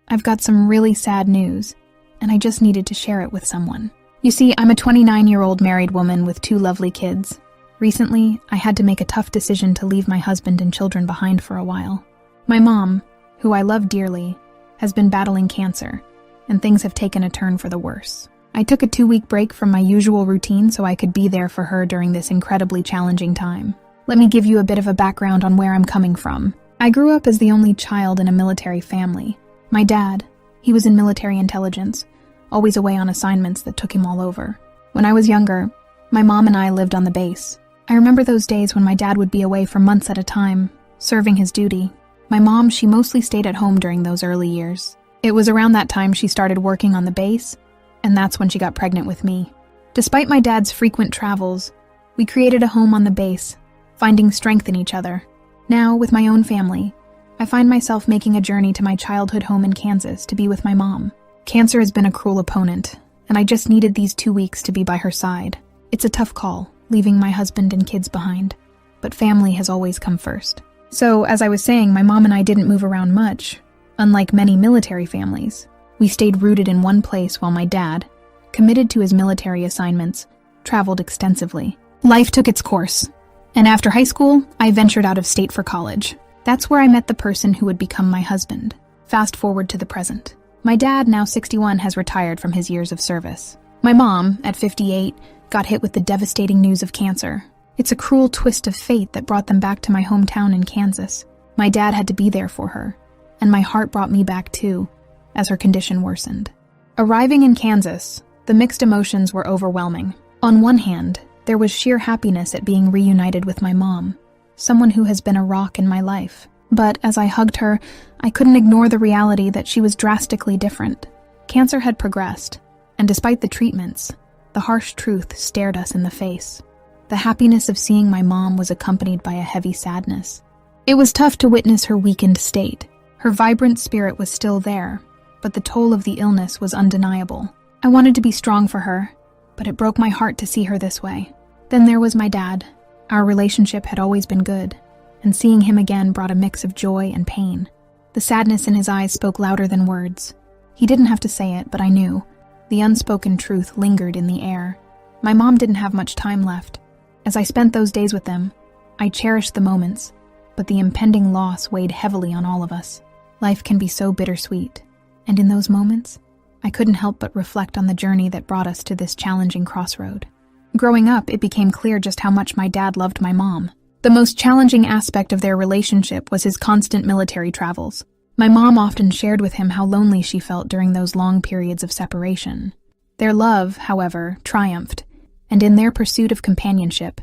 I've got some really sad news, and I just needed to share it with someone. You see, I'm a 29-year-old married woman with 2 lovely kids. Recently, I had to make a tough decision to leave my husband and children behind for a while. My mom, who I love dearly, has been battling cancer, and things have taken a turn for the worse. I took a 2-week break from my usual routine so I could be there for her during this incredibly challenging time. Let me give you a bit of a background on where I'm coming from. I grew up as the only child in a military family. My dad, he was in military intelligence, always away on assignments that took him all over. When I was younger, my mom and I lived on the base. I remember those days when my dad would be away for months at a time, serving his duty. My mom, she mostly stayed at home during those early years. It was around that time she started working on the base, and that's when she got pregnant with me. Despite my dad's frequent travels, we created a home on the base, finding strength in each other. Now, with my own family, I find myself making a journey to my childhood home in Kansas to be with my mom. Cancer has been a cruel opponent, and I just needed these 2 weeks to be by her side. It's a tough call, leaving my husband and kids behind, but family has always come first. So, as I was saying, my mom and I didn't move around much. Unlike many military families, we stayed rooted in one place while my dad, committed to his military assignments, traveled extensively. Life took its course, and after high school, I ventured out of state for college. That's where I met the person who would become my husband. Fast forward to the present. My dad, now 61, has retired from his years of service. My mom, at 58, got hit with the devastating news of cancer. It's a cruel twist of fate that brought them back to my hometown in Kansas. My dad had to be there for her, and my heart brought me back too, as her condition worsened. Arriving in Kansas, the mixed emotions were overwhelming. On one hand, there was sheer happiness at being reunited with my mom, someone who has been a rock in my life. But as I hugged her, I couldn't ignore the reality that she was drastically different. Cancer had progressed, and despite the treatments, the harsh truth stared us in the face. The happiness of seeing my mom was accompanied by a heavy sadness. It was tough to witness her weakened state. Her vibrant spirit was still there, but the toll of the illness was undeniable. I wanted to be strong for her, but it broke my heart to see her this way. Then there was my dad. Our relationship had always been good, and seeing him again brought a mix of joy and pain. The sadness in his eyes spoke louder than words. He didn't have to say it, but I knew. The unspoken truth lingered in the air. My mom didn't have much time left. As I spent those days with them, I cherished the moments, but the impending loss weighed heavily on all of us. Life can be so bittersweet, and in those moments, I couldn't help but reflect on the journey that brought us to this challenging crossroad. Growing up, it became clear just how much my dad loved my mom. The most challenging aspect of their relationship was his constant military travels. My mom often shared with him how lonely she felt during those long periods of separation. Their love, however, triumphed, and in their pursuit of companionship,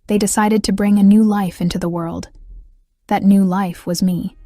they decided to bring a new life into the world. That new life was me.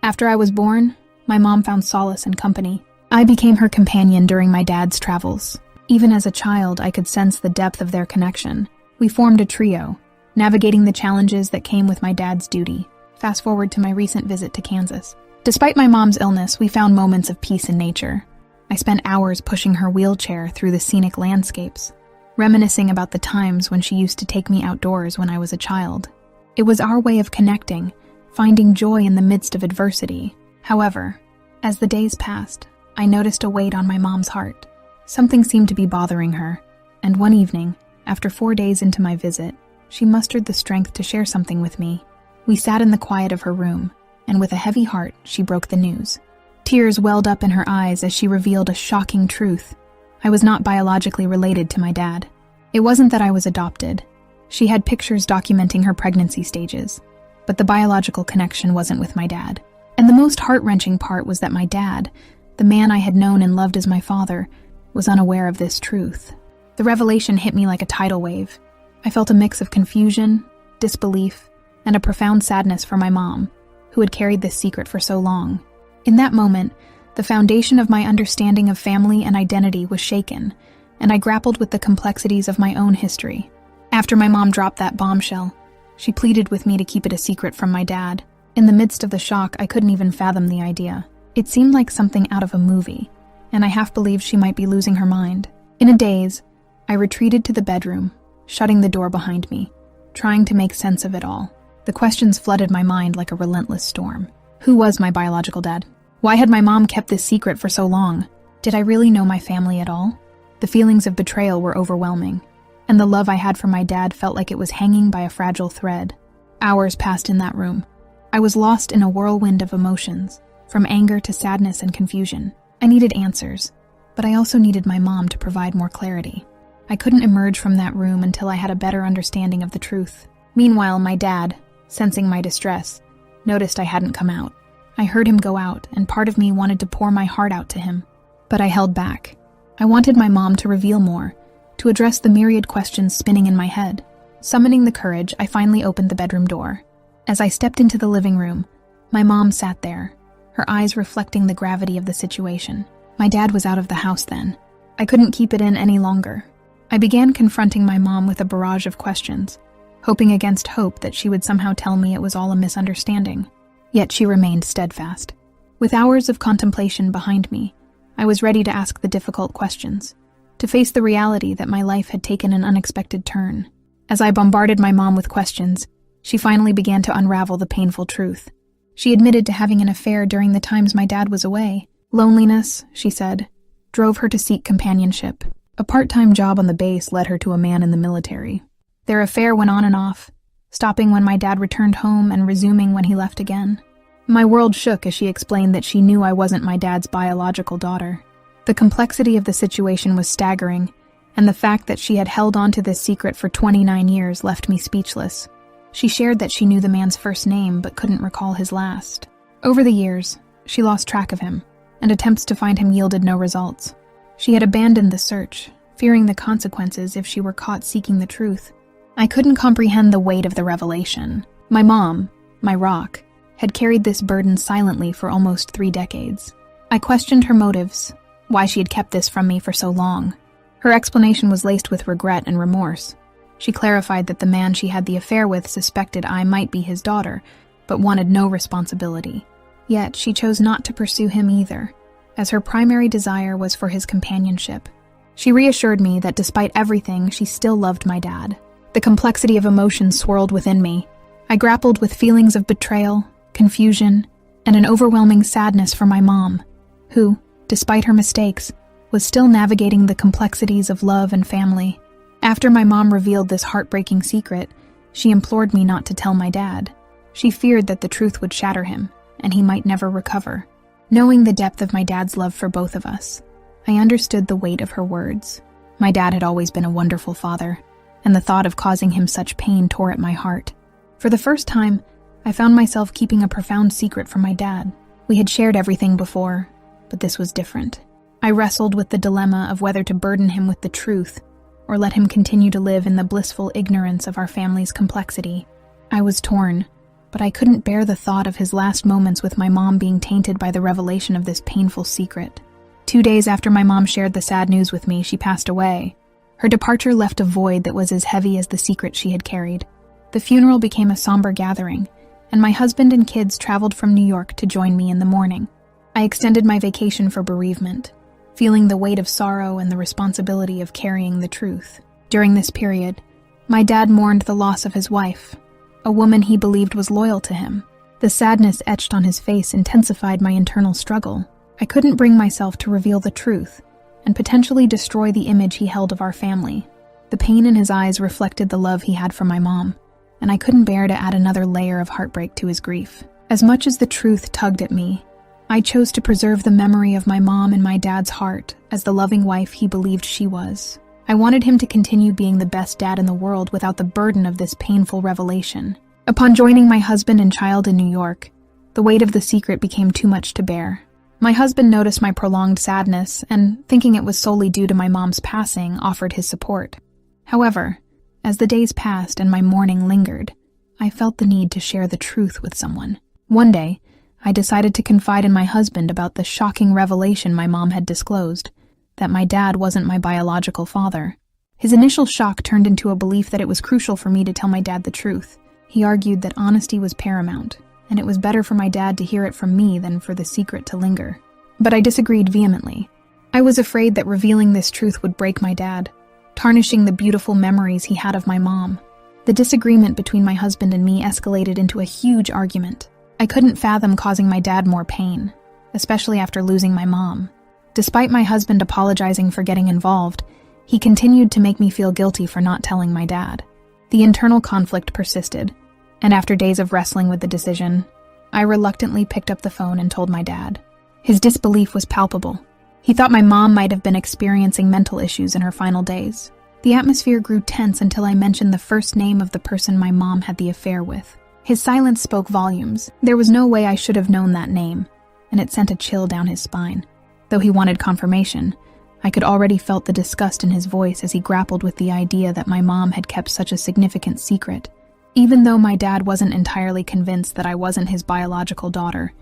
After I was born, my mom found solace and company. I became her companion during my dad's travels. Even as a child, I could sense the depth of their connection. We formed a trio, navigating the challenges that came with my dad's duty. Fast forward to my recent visit to Kansas. Despite my mom's illness, we found moments of peace in nature. I spent hours pushing her wheelchair through the scenic landscapes, reminiscing about the times when she used to take me outdoors when I was a child. It was our way of connecting, finding joy in the midst of adversity. However, as the days passed, I noticed a weight on my mom's heart. Something seemed to be bothering her, and one evening, after 4 days into my visit, she mustered the strength to share something with me. We sat in the quiet of her room, and with a heavy heart, she broke the news. Tears welled up in her eyes as she revealed a shocking truth. I was not biologically related to my dad. It wasn't that I was adopted. She had pictures documenting her pregnancy stages, but the biological connection wasn't with my dad. And the most heart-wrenching part was that my dad, the man I had known and loved as my father, was unaware of this truth. The revelation hit me like a tidal wave. I felt a mix of confusion, disbelief, and a profound sadness for my mom, who had carried this secret for so long. In that moment, the foundation of my understanding of family and identity was shaken, and I grappled with the complexities of my own history. After my mom dropped that bombshell, she pleaded with me to keep it a secret from my dad. In the midst of the shock, I couldn't even fathom the idea. It seemed like something out of a movie, and I half believed she might be losing her mind. In a daze, I retreated to the bedroom, shutting the door behind me, trying to make sense of it all. The questions flooded my mind like a relentless storm. Who was my biological dad? Why had my mom kept this secret for so long? Did I really know my family at all? The feelings of betrayal were overwhelming, and the love I had for my dad felt like it was hanging by a fragile thread. Hours passed in that room. I was lost in a whirlwind of emotions, from anger to sadness and confusion. I needed answers, but I also needed my mom to provide more clarity. I couldn't emerge from that room until I had a better understanding of the truth. Meanwhile, my dad, sensing my distress, noticed I hadn't come out. I heard him go out, and part of me wanted to pour my heart out to him. But I held back. I wanted my mom to reveal more, to address the myriad questions spinning in my head. Summoning the courage, I finally opened the bedroom door. As I stepped into the living room, my mom sat there, her eyes reflecting the gravity of the situation. My dad was out of the house then. I couldn't keep it in any longer. I began confronting my mom with a barrage of questions, hoping against hope that she would somehow tell me it was all a misunderstanding. Yet she remained steadfast. With hours of contemplation behind me, I was ready to ask the difficult questions, to face the reality that my life had taken an unexpected turn. As I bombarded my mom with questions, she finally began to unravel the painful truth. She admitted to having an affair during the times my dad was away. Loneliness, she said, drove her to seek companionship. A part-time job on the base led her to a man in the military. Their affair went on and off, stopping when my dad returned home and resuming when he left again. My world shook as she explained that she knew I wasn't my dad's biological daughter. The complexity of the situation was staggering, and the fact that she had held on to this secret for 29 years left me speechless. She shared that she knew the man's first name but couldn't recall his last. Over the years, she lost track of him, and attempts to find him yielded no results. She had abandoned the search, fearing the consequences if she were caught seeking the truth. I couldn't comprehend the weight of the revelation. My mom, my rock, had carried this burden silently for almost 3 decades. I questioned her motives, why she had kept this from me for so long. Her explanation was laced with regret and remorse. She clarified that the man she had the affair with suspected I might be his daughter, but wanted no responsibility. Yet she chose not to pursue him either, as her primary desire was for his companionship. She reassured me that despite everything, she still loved my dad. The complexity of emotions swirled within me. I grappled with feelings of betrayal, confusion, and an overwhelming sadness for my mom, who, despite her mistakes, was still navigating the complexities of love and family. After my mom revealed this heartbreaking secret, she implored me not to tell my dad. She feared that the truth would shatter him, and he might never recover. Knowing the depth of my dad's love for both of us, I understood the weight of her words. My dad had always been a wonderful father, and the thought of causing him such pain tore at my heart. For the first time, I found myself keeping a profound secret from my dad. We had shared everything before, but this was different. I wrestled with the dilemma of whether to burden him with the truth or let him continue to live in the blissful ignorance of our family's complexity. I was torn, but I couldn't bear the thought of his last moments with my mom being tainted by the revelation of this painful secret. 2 days after my mom shared the sad news with me, she passed away. Her departure left a void that was as heavy as the secret she had carried. The funeral became a somber gathering, and my husband and kids traveled from New York to join me in the mourning. I extended my vacation for bereavement, feeling the weight of sorrow and the responsibility of carrying the truth. During this period, my dad mourned the loss of his wife, a woman he believed was loyal to him. The sadness etched on his face intensified my internal struggle. I couldn't bring myself to reveal the truth and potentially destroy the image he held of our family. The pain in his eyes reflected the love he had for my mom, and I couldn't bear to add another layer of heartbreak to his grief. As much as the truth tugged at me, I chose to preserve the memory of my mom in my dad's heart as the loving wife he believed she was. I wanted him to continue being the best dad in the world without the burden of this painful revelation. Upon joining my husband and child in New York, the weight of the secret became too much to bear. My husband noticed my prolonged sadness and, thinking it was solely due to my mom's passing, offered his support. However, as the days passed and my mourning lingered, I felt the need to share the truth with someone. One day, I decided to confide in my husband about the shocking revelation my mom had disclosed, that my dad wasn't my biological father. His initial shock turned into a belief that it was crucial for me to tell my dad the truth. He argued that honesty was paramount, and it was better for my dad to hear it from me than for the secret to linger. But I disagreed vehemently. I was afraid that revealing this truth would break my dad, tarnishing the beautiful memories he had of my mom. The disagreement between my husband and me escalated into a huge argument. I couldn't fathom causing my dad more pain, especially after losing my mom. Despite my husband apologizing for getting involved, he continued to make me feel guilty for not telling my dad. The internal conflict persisted, and after days of wrestling with the decision, I reluctantly picked up the phone and told my dad. His disbelief was palpable. He thought my mom might have been experiencing mental issues in her final days. The atmosphere grew tense until I mentioned the first name of the person my mom had the affair with. His silence spoke volumes. There was no way I should have known that name, and it sent a chill down his spine. Though he wanted confirmation, I could already felt the disgust in his voice as he grappled with the idea that my mom had kept such a significant secret. Even though my dad wasn't entirely convinced that I wasn't his biological daughter,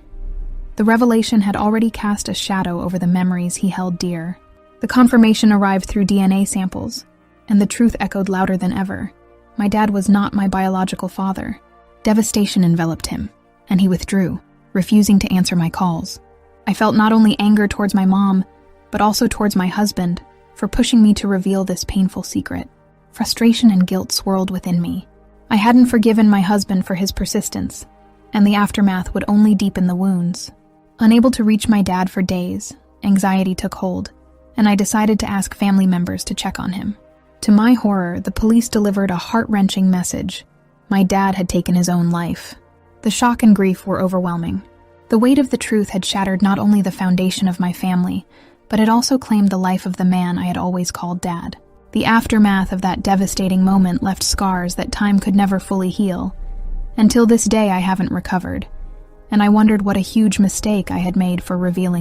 the revelation had already cast a shadow over the memories he held dear. The confirmation arrived through DNA samples, and the truth echoed louder than ever. My dad was not my biological father. Devastation enveloped him, and he withdrew, refusing to answer my calls. I felt not only anger towards my mom, but also towards my husband for pushing me to reveal this painful secret. Frustration and guilt swirled within me. I hadn't forgiven my husband for his persistence, and the aftermath would only deepen the wounds. Unable to reach my dad for days, anxiety took hold, and I decided to ask family members to check on him. To my horror, the police delivered a heart-wrenching message. My dad had taken his own life. The shock and grief were overwhelming. The weight of the truth had shattered not only the foundation of my family, but it also claimed the life of the man I had always called Dad. The aftermath of that devastating moment left scars that time could never fully heal. Until this day, I haven't recovered, and I wondered what a huge mistake I had made for revealing